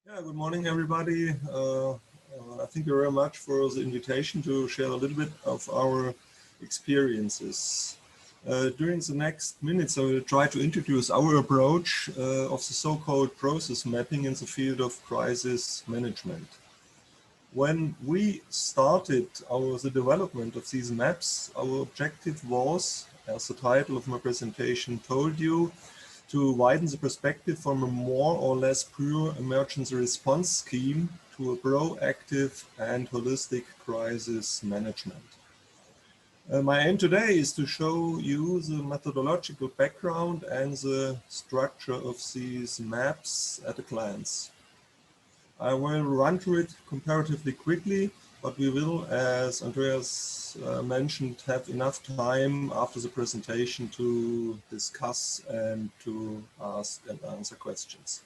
Yeah, good morning, everybody. Thank you very much for the invitation to share a little bit of our experiences. During the next minutes, I will try to introduce our approach of the so-called process mapping in the field of crisis management. When we started the development of these maps, our objective was, as the title of my presentation told you, to widen the perspective from a more or less pure emergency response scheme to a proactive and holistic crisis management. My aim today is to show you the methodological background and the structure of these maps at a glance. I will run through it comparatively quickly, but we will, as Andreas mentioned, have enough time after the presentation to discuss and to ask and answer questions.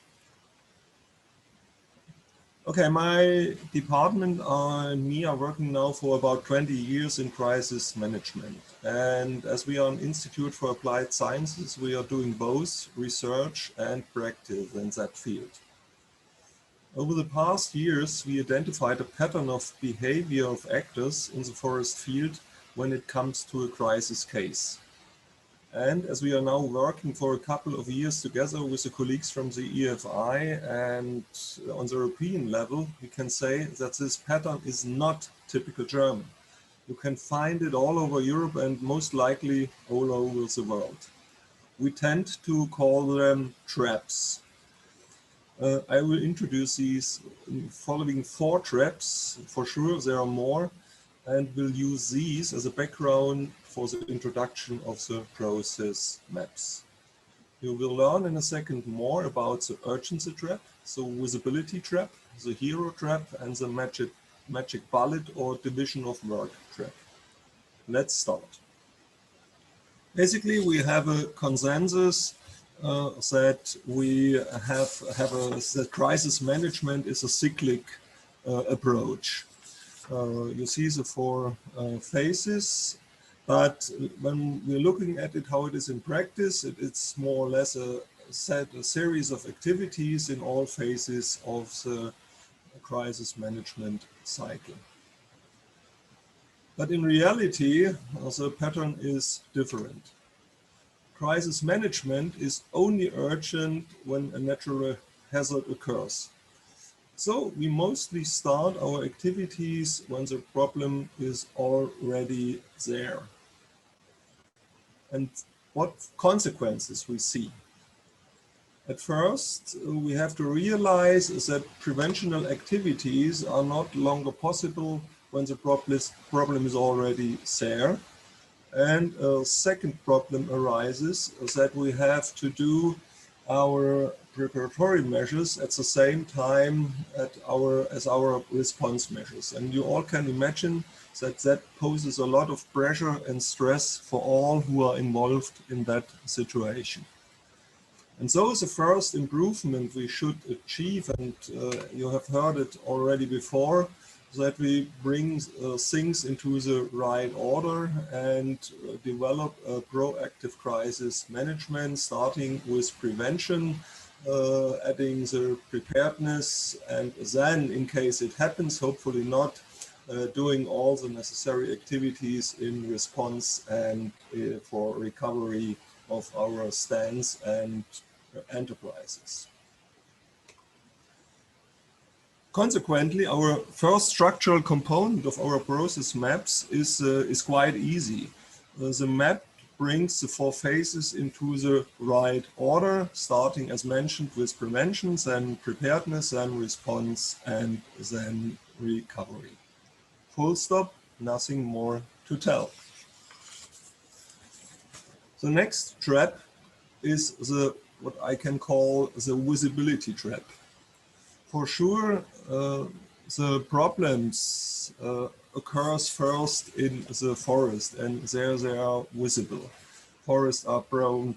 Okay, my department and me are working now for about 20 years in crisis management. And as we are an Institute for Applied Sciences, we are doing both research and practice in that field. Over the past years, we identified a pattern of behavior of actors in the forest field when it comes to a crisis case. And as we are now working for a couple of years together with the colleagues from the EFI and on the European level, we can say that this pattern is not typical German. You can find it all over Europe and most likely all over the world. We tend to call them traps. I will introduce these following 4 traps. For sure, there are more, and we'll use these as a background for the introduction of the process maps. You will learn in a second more about the urgency trap, the visibility trap, the hero trap, and the magic bullet or division of work trap. Let's start. Basically, we have a consensus that we that crisis management is a cyclic approach. You see the 4 phases, but when we're looking at it, how it is in practice, it's more or less a series of activities in all phases of the crisis management cycle. But in reality, the pattern is different. Crisis management is only urgent when a natural hazard occurs. So we mostly start our activities when the problem is already there. And what consequences we see? At first, we have to realize that preventional activities are not longer possible when the problem is already there. And a second problem arises that we have to do our preparatory measures at the same time as our response measures. And you all can imagine that poses a lot of pressure and stress for all who are involved in that situation. And so the first improvement we should achieve, and you have heard it already before, that we bring things into the right order and develop a proactive crisis management, starting with prevention, adding the preparedness, and then, in case it happens, hopefully not, doing all the necessary activities in response and for recovery of our stands and enterprises. Consequently, our first structural component of our process maps is quite easy. The map brings the 4 phases into the right order, starting as mentioned with prevention, then preparedness, then response, and then recovery. Full stop, nothing more to tell. The next trap is what I can call the visibility trap. For sure, the problems occurs first in the forest, and there they are visible. Forests are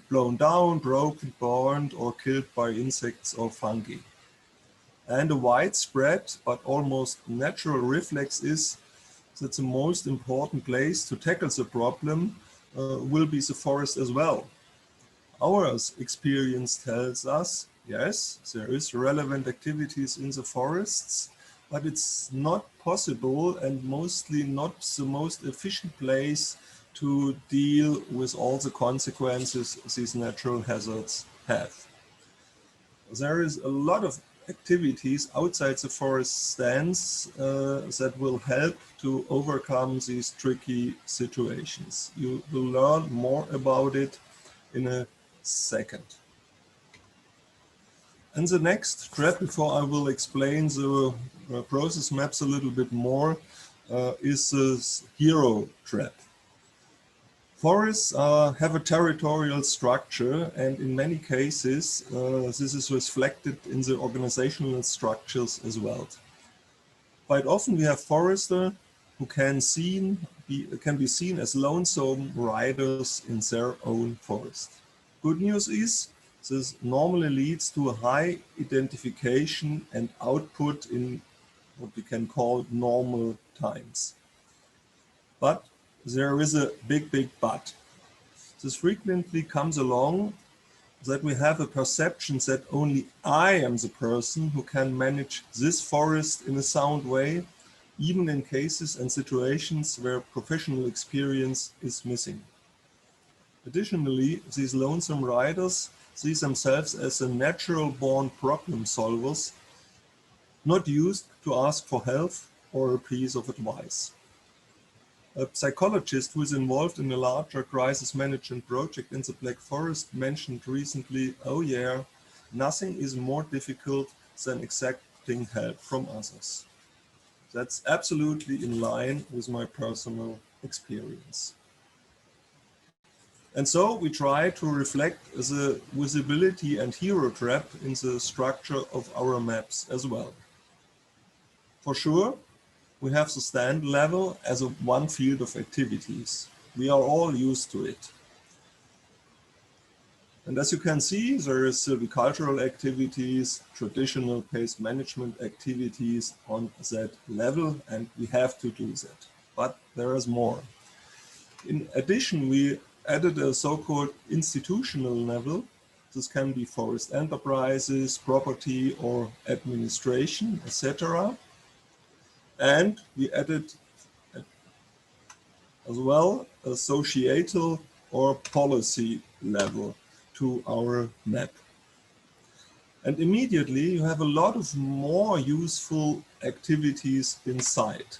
blown down, broken, burned, or killed by insects or fungi. And a widespread but almost natural reflex is that the most important place to tackle the problem will be the forest as well. Our experience tells us Yes, there is relevant activities in the forests, but it's not possible and mostly not the most efficient place to deal with all the consequences these natural hazards have. There is a lot of activities outside the forest stands that will help to overcome these tricky situations. You will learn more about it in a second. And the next step, before I will explain the process maps a little bit more, is this hero trap. Forests have a territorial structure, and in many cases, this is reflected in the organizational structures as well. Quite often we have foresters who can be seen as lonesome riders in their own forest. Good news is, this normally leads to a high identification and output in what we can call normal times. But there is a big but. This frequently comes along that we have a perception that only I am the person who can manage this forest in a sound way, even in cases and situations where professional experience is missing. Additionally, these lonesome riders see themselves as a natural-born problem solvers, not used to ask for help or a piece of advice. A psychologist who is involved in a larger crisis management project in the Black Forest mentioned recently, "Oh yeah, nothing is more difficult than accepting help from others." That's absolutely in line with my personal experience. And so we try to reflect the visibility and hero trap in the structure of our maps as well. For sure, we have the stand level as one field of activities. We are all used to it. And as you can see, there is silvicultural activities, traditional pest management activities on that level, and we have to do that. But there is more. In addition, we added a so-called institutional level. This can be forest enterprises, property or administration, etc. And we added as well a societal or policy level to our map. And immediately you have a lot of more useful activities inside.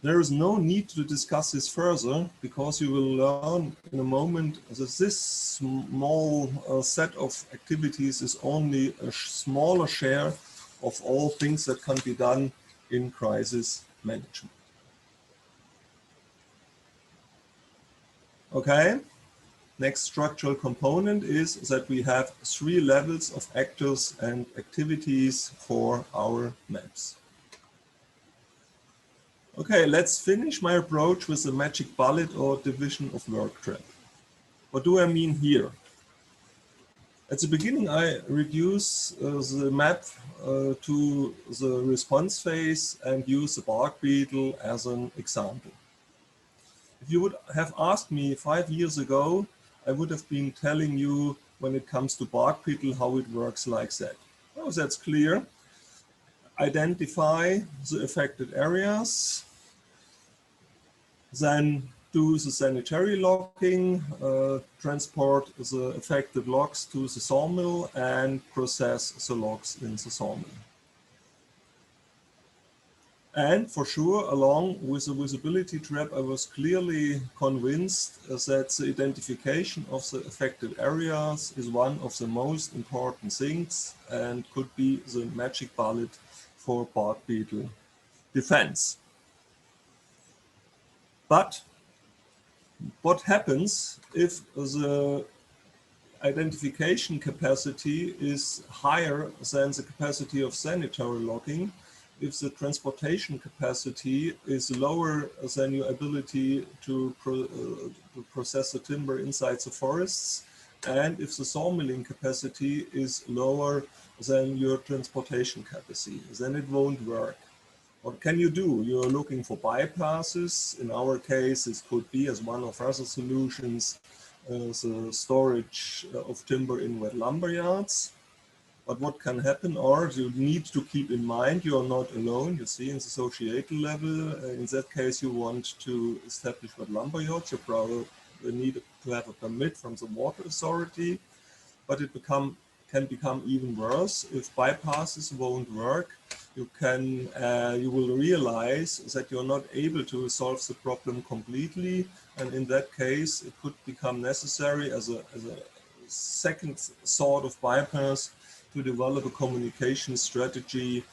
There is no need to discuss this further because you will learn in a moment that this small set of activities is only a smaller share of all things that can be done in crisis management. Okay, next structural component is that we have 3 levels of actors and activities for our maps. Okay, let's finish my approach with the magic bullet or division of work trap. What do I mean here? At the beginning, I reduce the map to the response phase and use the bark beetle as an example. If you would have asked me 5 years ago, I would have been telling you when it comes to bark beetle how it works like that. Oh, that's clear. Identify the affected areas, then do the sanitary logging, transport the affected logs to the sawmill and process the logs in the sawmill. And for sure, along with the visibility trap, I was clearly convinced that the identification of the affected areas is one of the most important things and could be the magic bullet for bark beetle defense. But what happens if the identification capacity is higher than the capacity of sanitary logging? If the transportation capacity is lower than your ability to process the timber inside the forests, and if the sawmilling capacity is lower than your transportation capacity, then it won't work. What can you do? You're looking for bypasses. In our case, this could be, as one of other solutions, the storage of timber in wet lumber yards. But what can happen, or you need to keep in mind, you are not alone. You see, in the societal level, in that case, you want to establish what lumber yachts. You probably need to have a permit from the water authority, but it can become even worse if bypasses won't work. You will realize that you're not able to solve the problem completely, and in that case, it could become necessary as a second sort of bypass to develop a communication strategy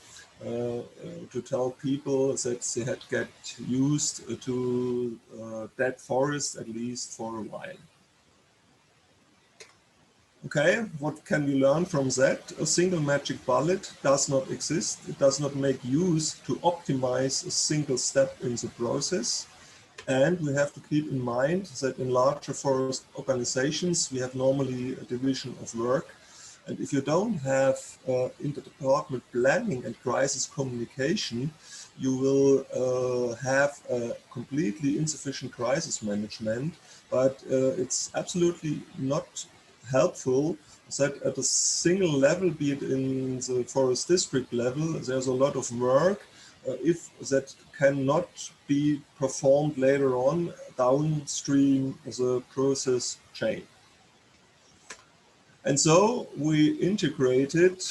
to tell people that they had get used to dead forests at least for a while. Okay, what can we learn from that? A single magic bullet does not exist. It does not make use to optimize a single step in the process. And we have to keep in mind that in larger forest organizations, we have normally a division of work. And if you don't have interdepartment planning and crisis communication, you will have a completely insufficient crisis management. But it's absolutely not helpful that at a single level, be it in the forest district level, there's a lot of work if that cannot be performed later on downstream the process chain. And so we integrated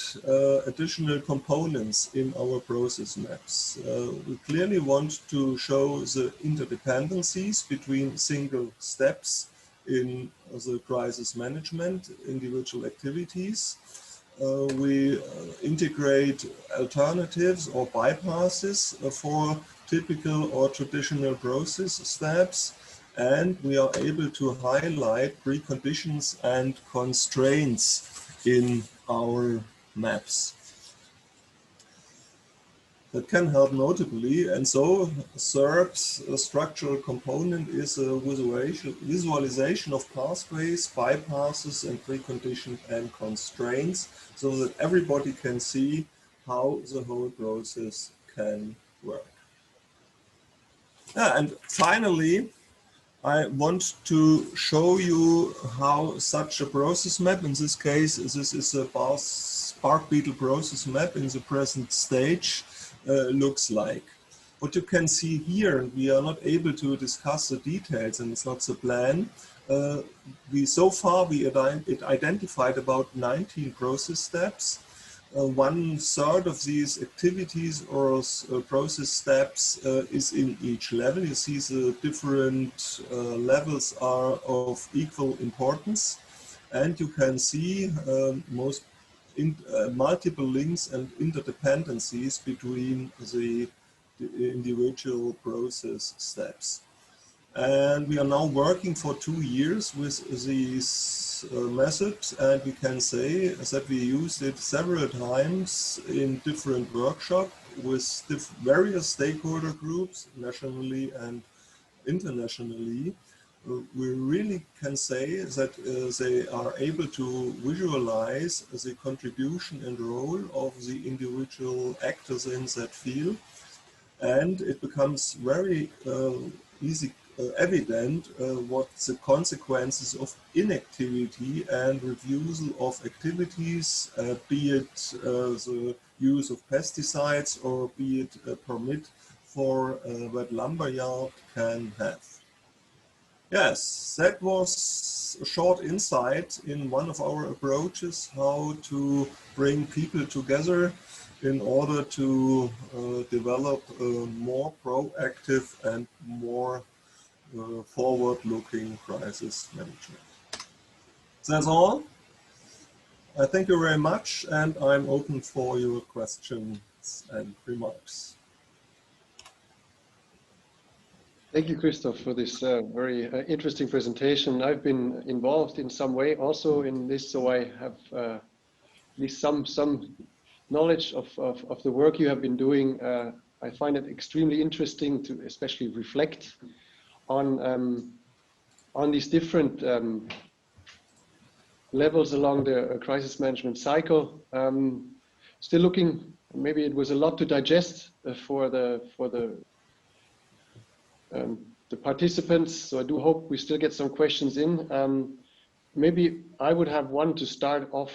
additional components in our process maps. We clearly want to show the interdependencies between single steps in the crisis management, individual activities. We integrate alternatives or bypasses for typical or traditional process steps, and we are able to highlight preconditions and constraints in our maps. That can help notably, and so SERP's structural component is a visualization of pathways, bypasses, and preconditions and constraints, so that everybody can see how the whole process can work. And finally, I want to show you how such a process map, in this case, this is a bark beetle process map in the present stage, looks like. What you can see here, we are not able to discuss the details, and it's not the plan. So far we identified about 19 process steps. 1/3 of these activities or process steps is in each level. You see the different levels are of equal importance, and you can see multiple links and interdependencies between the individual process steps. And we are now working for 2 years with these methods, and we can say that we used it several times in different workshops with various stakeholder groups, nationally and internationally. We really can say that they are able to visualize the contribution and role of the individual actors in that field, and it becomes very evident what the consequences of inactivity and refusal of activities, be it the use of pesticides or be it a permit for wet lumberyard, can have. Yes, that was a short insight in one of our approaches, how to bring people together in order to develop a more proactive and more forward-looking crisis management. That's all. I thank you very much, and I'm open for your questions and remarks. Thank you, Christoph, for this very interesting presentation. I've been involved in some way also in this, so I have at least some knowledge of the work you have been doing. I find it extremely interesting to especially reflect on these different levels along the crisis management cycle. Still looking, maybe it was a lot to digest for the participants, so I do hope we still get some questions in. Maybe I would have one to start off.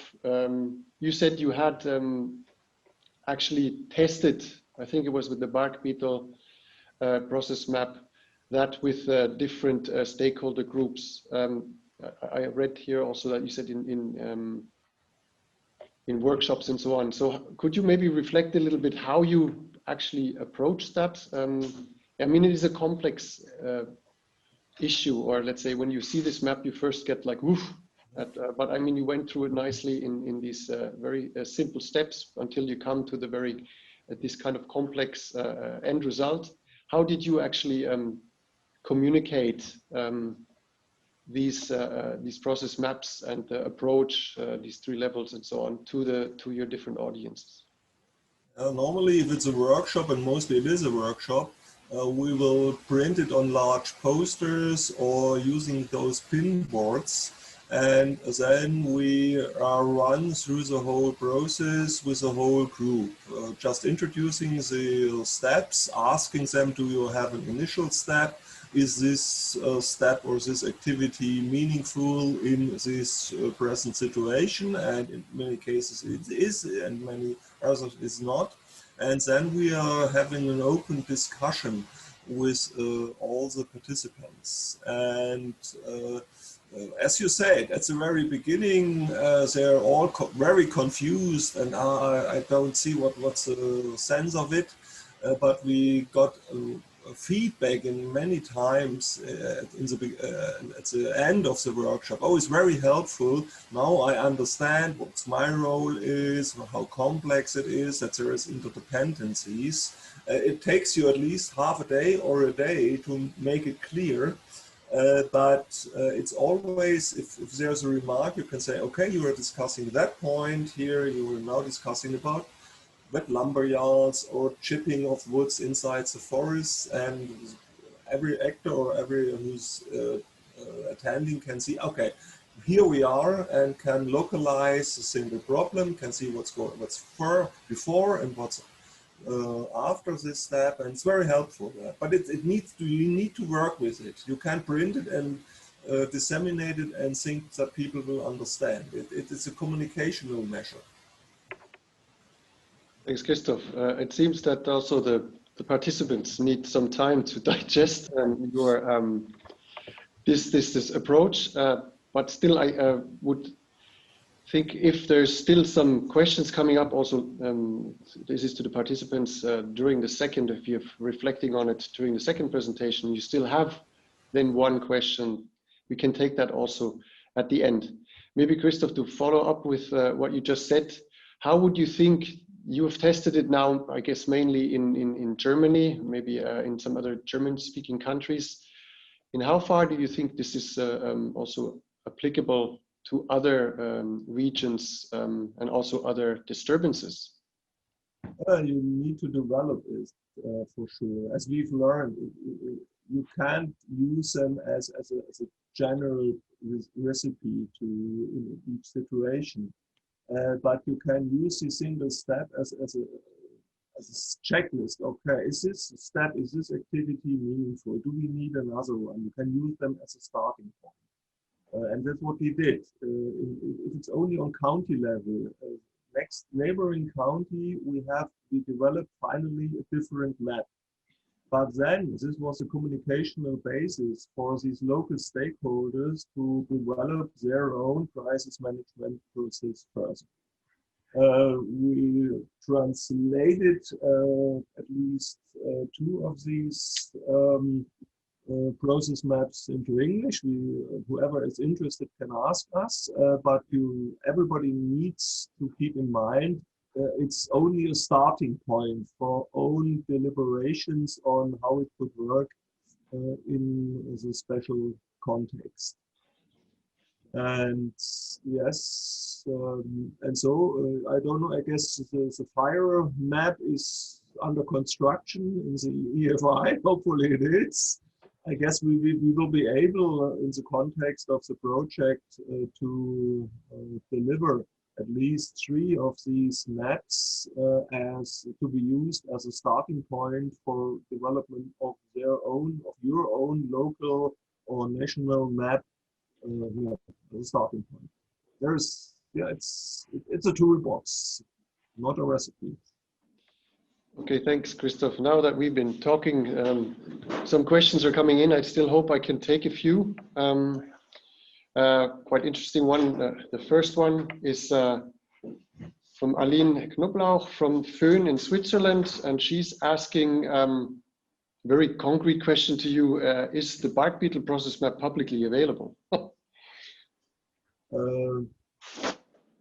you said you had actually tested, I think it was with the bark beetle process map, that with different stakeholder groups. I read here also that you said in workshops and so on. So could you maybe reflect a little bit how you actually approach that? I mean, it is a complex issue, or let's say when you see this map, you first get like, woof, but I mean, you went through it nicely in these very simple steps until you come to the very, this kind of complex end result. How did you actually communicate these process maps and approach these 3 levels and so on to your different audiences? Normally, if it's a workshop, and mostly it is a workshop, we will print it on large posters or using those pin boards, and then we run through the whole process with the whole group, just introducing the steps, asking them, do you have an initial step? Is this step or this activity meaningful in this present situation? And in many cases it is, and many others is not. And then we are having an open discussion with all the participants. And as you said, at the very beginning, they're all very confused, and I don't see what's the sense of it. But we got feedback in many times at the end of the workshop. Oh, it's very helpful. Now I understand what my role is, how complex it is, that there is interdependencies. It takes you at least half a day or a day to make it clear. But it's always, if there's a remark, you can say, okay, you are discussing that point here, you are now discussing about wet lumber yards or chipping of woods inside the forest, and every actor or every who's attending can see, okay, here we are, and can localize a single problem, can see what's before and what's after this step, and it's very helpful. But you need to work with it. You can't print it and disseminate it and think that people will understand. It is a communicational measure. Thanks, Christoph. It seems that also the participants need some time to digest your this approach. But still, I would think if there's still some questions coming up, also this is to the participants during the second. If you're reflecting on it during the second presentation, you still have then one question. We can take that also at the end. Maybe Christoph, to follow up with what you just said, how would you think? You have tested it now, I guess, mainly in Germany, maybe in some other German-speaking countries. In how far do you think this is also applicable to other regions and also other disturbances? You need to develop it for sure. As we've learned, you can't use them as a general recipe in each situation. But you can use the single step as a checklist. Okay, is this activity meaningful? Do we need another one? You can use them as a starting point. And that's what we did. If it's only on county level, next neighboring county, we developed finally a different map. But then this was a communicational basis for these local stakeholders to develop their own crisis management process first. We translated at least 2 of these process maps into English. Whoever is interested can ask us, but everybody needs to keep in mind it's only a starting point for own deliberations on how it could work in the special context. And yes, and so I don't know, I guess the fire map is under construction in the EFI, hopefully it is. I guess we will be able, in the context of the project, to deliver at least 3 of these maps as to be used as a starting point for development of your own local or national map as a starting point. There's yeah, it's a toolbox, not a recipe. Okay, thanks, Christoph. Now that we've been talking, some questions are coming in. I still hope I can take a few. Quite interesting one. The first one is from Aline Knoblauch from Föhn in Switzerland, and she's asking a very concrete question to you. Is the bark beetle process map publicly available?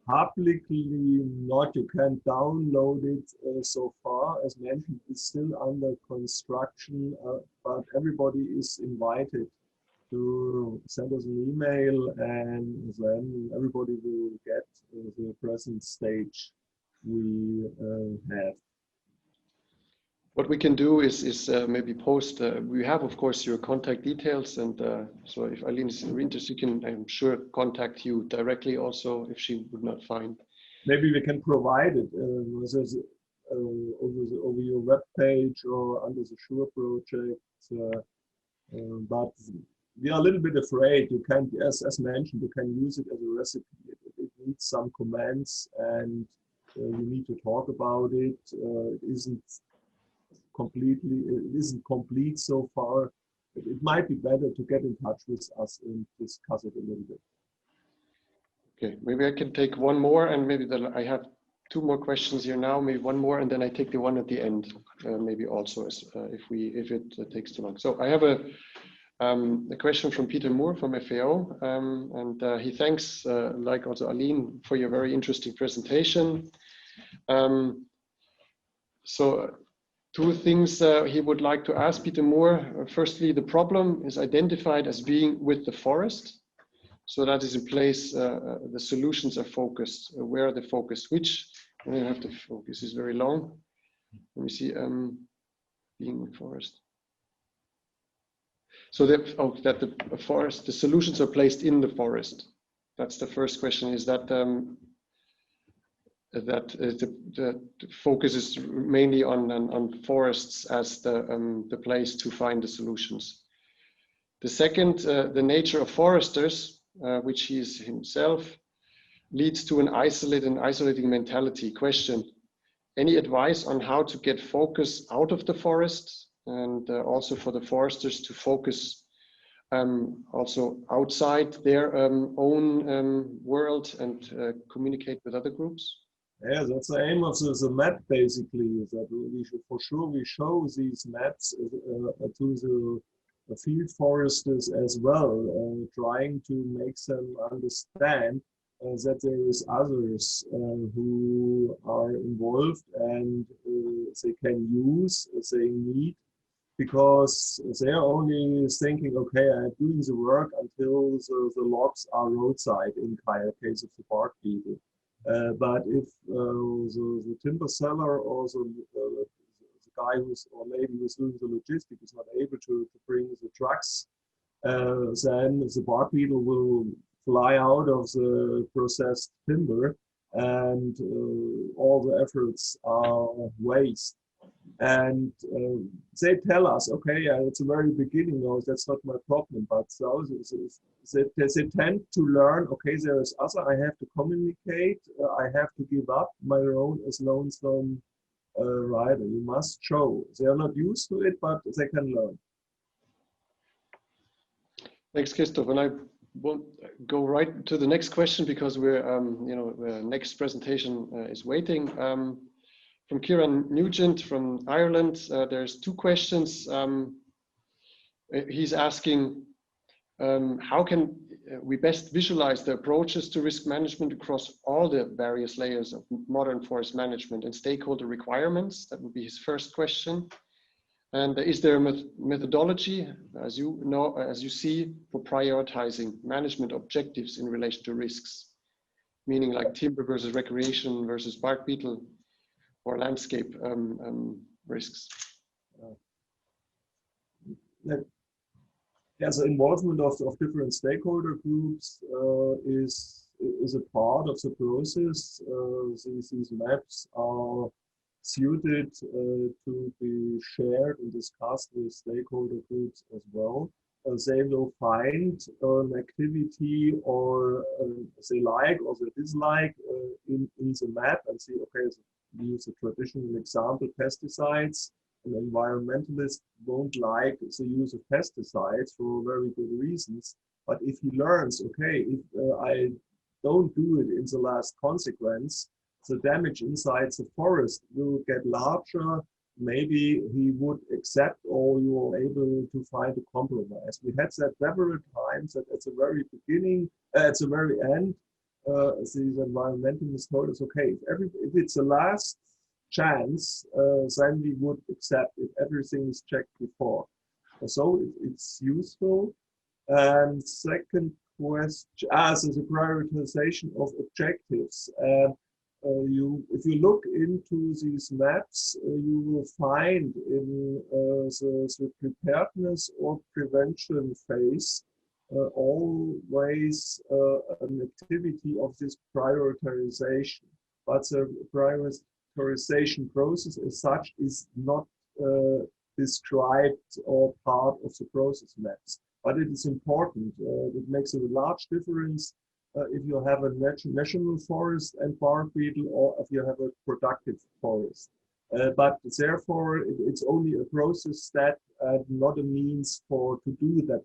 Publicly not, you can download it so far. As mentioned, it's still under construction, but everybody is invited to send us an email, and then everybody will get the present stage we have. What we can do is maybe post, we have of course your contact details, and so if Aline is interested, she can, I'm sure, contact you directly also if she would not find. Maybe we can provide it over your web page or under the Sure project, but we are a little bit afraid. You can, as mentioned, you can use it as a recipe. It needs some commands, and you need to talk about it. It isn't complete so far. It might be better to get in touch with us and discuss it a little bit. Okay, maybe I can take one more, and maybe I have two more questions here now, maybe one more, and then I take the one at the end, maybe also if it takes too long. So I have a question from Peter Moore from FAO, and he thanks, like also Aline, for your very interesting presentation. So two things he would like to ask Peter Moore. Firstly, the problem is identified as being with the forest. So that is in place, the solutions are focused. Where are they focused? Which, I have to focus, is very long. Let me see, being with forest. So that the forest, the solutions are placed in the forest. That's the first question, is that the focus is mainly on forests as the place to find the solutions. The second, the nature of foresters, which he is himself, leads to an isolating mentality. Question: any advice on how to get focus out of the forest, and also for the foresters to focus also outside their own world and communicate with other groups? Yeah, that's the aim of the map, basically, that we should, for sure, we show these maps to the field foresters as well, trying to make them understand that there is others who are involved, and they can use, they need, because they're only thinking, okay, I'm doing the work until the logs are roadside, in case of the bark beetle. But if the timber seller or the guy or lady who's doing the logistics is not able to bring the trucks, then the bark beetle will fly out of the processed timber, and all the efforts are waste. And they tell us, okay, yeah, it's the very beginning, no, that's not my problem. But so they tend to learn, okay, there is other, I have to communicate, I have to give up my role as lonesome rider. You must show. They are not used to it, but they can learn. Thanks, Christoph. And I will go right to the next question, because we're, the next presentation is waiting. From Kieran Nugent from Ireland, there's two questions. He's asking, how can we best visualize the approaches to risk management across all the various layers of modern forest management and stakeholder requirements? That would be his first question. And is there a methodology, as you know, as you see, for prioritizing management objectives in relation to risks, meaning like timber versus recreation versus bark beetle, or landscape risks? Yeah, the involvement of different stakeholder groups is a part of the process. These maps are suited to be shared and discussed with stakeholder groups as well. they will find an activity or they like or they dislike in the map and see, okay, so we use a traditional example, pesticides. An environmentalist won't like the use of pesticides for very good reasons. But if he learns, okay, if I don't do it in the last consequence, the damage inside the forest will get larger. Maybe he would accept, or you are able to find a compromise. We had that several times that at the very beginning, at the very end, the environmentalists told us, okay, if it's the last chance, then we would accept if everything is checked before. So it's useful. And second question, so the prioritization of objectives. If you look into these maps, you will find in the preparedness or prevention phase always an activity of this prioritization. But the prioritization process as such is not described or part of the process maps. But it is important. It makes a large difference if you have a national forest and bark beetle, or if you have a productive forest. But therefore, it's only a process step and not a means to do that